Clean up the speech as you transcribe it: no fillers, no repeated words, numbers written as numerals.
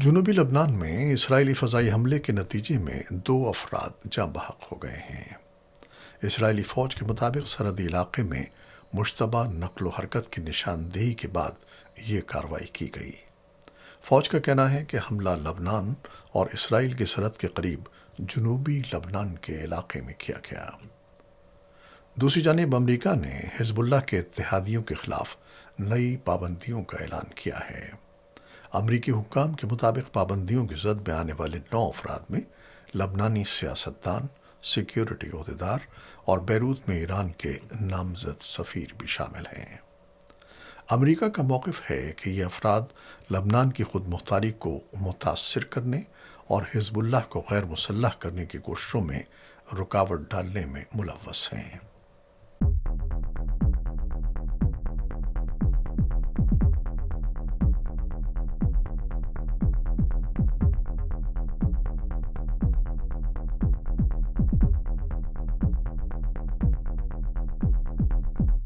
جنوبی لبنان میں اسرائیلی فضائی حملے کے نتیجے میں 2 افراد جاں بحق ہو گئے ہیں۔ اسرائیلی فوج کے مطابق سرحدی علاقے میں مشتبہ نقل و حرکت کی نشاندہی کے بعد یہ کارروائی کی گئی۔ فوج کا کہنا ہے کہ حملہ لبنان اور اسرائیل کی سرحد کے قریب جنوبی لبنان کے علاقے میں کیا گیا۔ دوسری جانب امریکہ نے حزب اللہ کے اتحادیوں کے خلاف نئی پابندیوں کا اعلان کیا ہے۔ امریکی حکام کے مطابق پابندیوں کی زد میں آنے والے 9 افراد میں لبنانی سیاستدان، سیکیورٹی عہدیدار اور بیروت میں ایران کے نامزد سفیر بھی شامل ہیں۔ امریکہ کا موقف ہے کہ یہ افراد لبنان کی خود مختاری کو متاثر کرنے اور حزب اللہ کو غیر مسلح کرنے کی کوششوں میں رکاوٹ ڈالنے میں ملوث ہیں۔